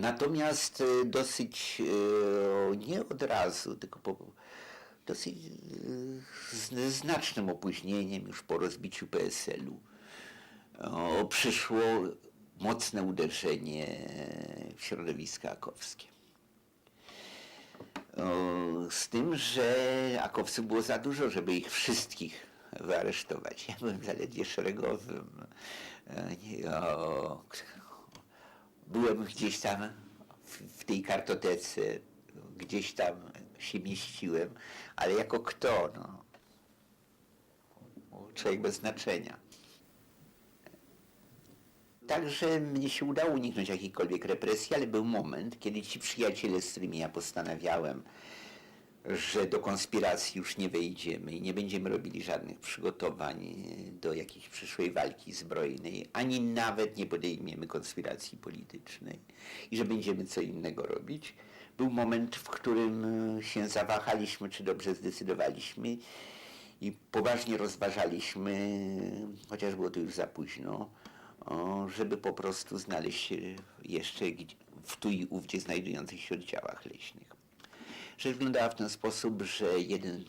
Natomiast dosyć nie od razu, tylko po dosyć z znacznym opóźnieniem, już po rozbiciu PSL-u, przyszło mocne uderzenie w środowiska akowskie. Z tym, że akowców było za dużo, żeby ich wszystkich wyaresztować. Ja byłem zaledwie szeregowym. Byłem gdzieś tam w tej kartotece, gdzieś tam się mieściłem, ale jako kto? No, człowiek bez znaczenia. Także mnie się udało uniknąć jakiejkolwiek represji, ale był moment, kiedy ci przyjaciele, z którymi ja postanawiałem, że do konspiracji już nie wejdziemy i nie będziemy robili żadnych przygotowań do jakiejś przyszłej walki zbrojnej, ani nawet nie podejmiemy konspiracji politycznej i że będziemy co innego robić. Był moment, w którym się zawahaliśmy, czy dobrze zdecydowaliśmy i poważnie rozważaliśmy, chociaż było to już za późno, żeby po prostu znaleźć się jeszcze w tu i ówdzie znajdujących się oddziałach leśnych. Rzecz wyglądała w ten sposób, że jeden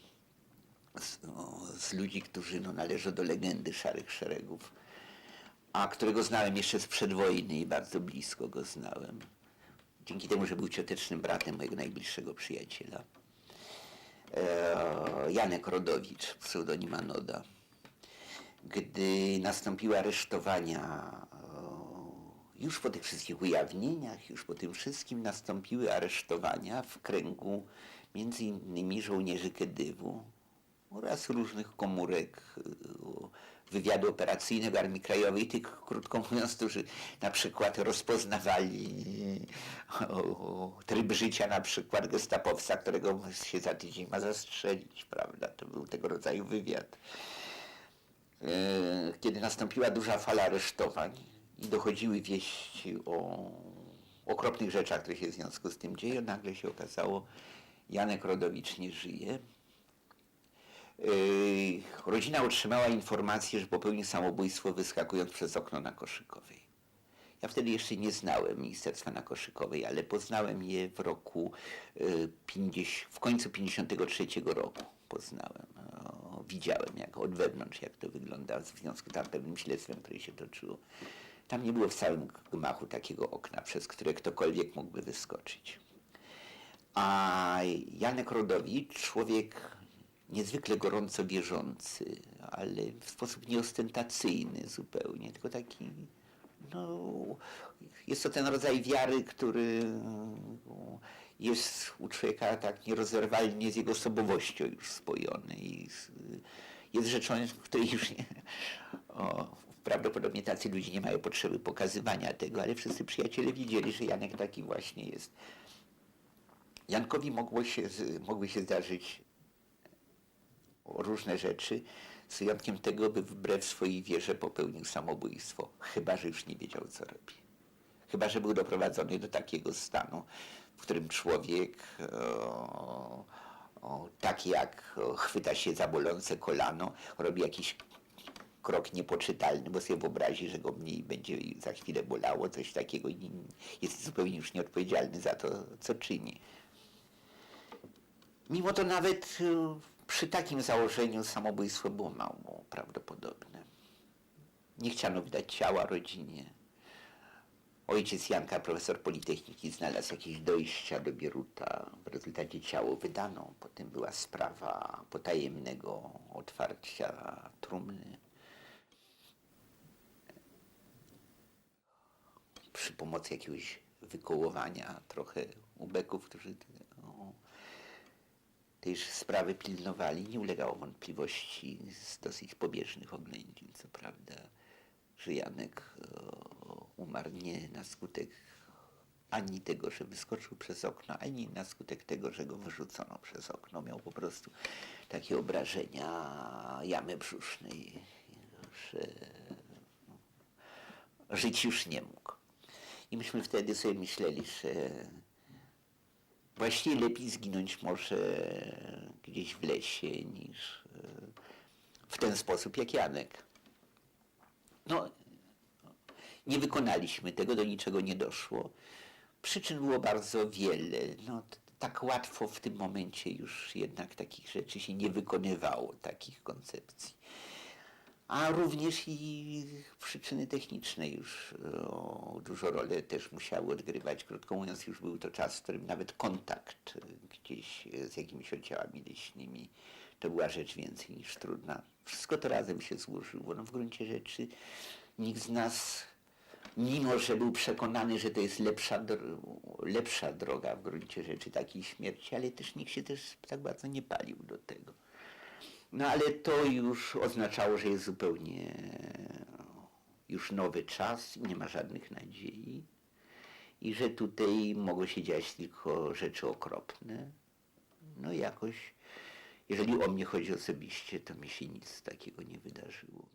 z ludzi, którzy należą do legendy Szarych Szeregów, a którego znałem jeszcze sprzed wojny i bardzo blisko go znałem, dzięki temu, że był ciotecznym bratem mojego najbliższego przyjaciela, Janek Rodowicz, pseudonim Anoda, gdy nastąpiły aresztowania, już po tych wszystkich ujawnieniach, już po tym wszystkim nastąpiły aresztowania w kręgu między innymi żołnierzy Kedywu oraz różnych komórek wywiadu operacyjnego Armii Krajowej, tych, krótko mówiąc, którzy na przykład rozpoznawali tryb życia na przykład gestapowca, którego się za tydzień ma zastrzelić, prawda? To był tego rodzaju wywiad. Kiedy nastąpiła duża fala aresztowań i dochodziły wieści o okropnych rzeczach, które się w związku z tym dzieją, nagle się okazało, Janek Rodowicz nie żyje. Rodzina otrzymała informację, że popełnił samobójstwo wyskakując przez okno na Koszykowej. Ja wtedy jeszcze nie znałem Ministerstwa na Koszykowej, ale poznałem je w roku w końcu 53 roku poznałem. Widziałem od wewnątrz, jak to wygląda w związku z pewnym śledztwem, które się toczyło. Tam nie było w całym gmachu takiego okna, przez które ktokolwiek mógłby wyskoczyć. A Janek Rodowicz, człowiek niezwykle gorąco wierzący, ale w sposób nieostentacyjny zupełnie, tylko taki, jest to ten rodzaj wiary, który jest u człowieka tak nierozerwalnie z jego osobowością już spojony i jest rzeczą, której już nie, prawdopodobnie tacy ludzie nie mają potrzeby pokazywania tego, ale wszyscy przyjaciele widzieli, że Janek taki właśnie jest. Jankowi mogły się zdarzyć różne rzeczy, z wyjątkiem tego, by wbrew swojej wierze popełnił samobójstwo, chyba że już nie wiedział, co robi. Chyba że był doprowadzony do takiego stanu, w którym człowiek tak jak chwyta się za bolące kolano, robi jakiś krok niepoczytalny, bo sobie wyobrazi, że go mniej będzie za chwilę bolało, coś takiego i jest zupełnie już nieodpowiedzialny za to, co czyni. Mimo to nawet przy takim założeniu samobójstwo było mało prawdopodobne. Nie chciano wydać ciała rodzinie. Ojciec Janka, profesor Politechniki, znalazł jakieś dojścia do Bieruta. W rezultacie ciało wydano. Potem była sprawa potajemnego otwarcia trumny. Przy pomocy jakiegoś wykołowania trochę ubeków, którzy tej sprawy pilnowali, nie ulegało wątpliwości z dosyć pobieżnych oględzin, co prawda, że Janek umarł nie na skutek ani tego, że wyskoczył przez okno, ani na skutek tego, że go wyrzucono przez okno. Miał po prostu takie obrażenia jamy brzusznej, że żyć już nie mógł. I myśmy wtedy sobie myśleli, że właściwie lepiej zginąć może gdzieś w lesie niż w ten sposób jak Janek. Nie wykonaliśmy tego, do niczego nie doszło. Przyczyn było bardzo wiele. No, tak łatwo w tym momencie już jednak takich rzeczy się nie wykonywało, takich koncepcji. A również i przyczyny techniczne już dużo rolę też musiały odgrywać. Krótko mówiąc, już był to czas, w którym nawet kontakt gdzieś z jakimiś oddziałami leśnymi to była rzecz więcej niż trudna. Wszystko to razem się złożyło. No, w gruncie rzeczy nikt z nas, mimo że był przekonany, że to jest lepsza droga w gruncie rzeczy takiej śmierci, ale też nikt się też tak bardzo nie palił do tego. No ale to już oznaczało, że jest zupełnie już nowy czas i nie ma żadnych nadziei i że tutaj mogą się dziać tylko rzeczy okropne. No jakoś, jeżeli o mnie chodzi osobiście, to mi się nic takiego nie wydarzyło.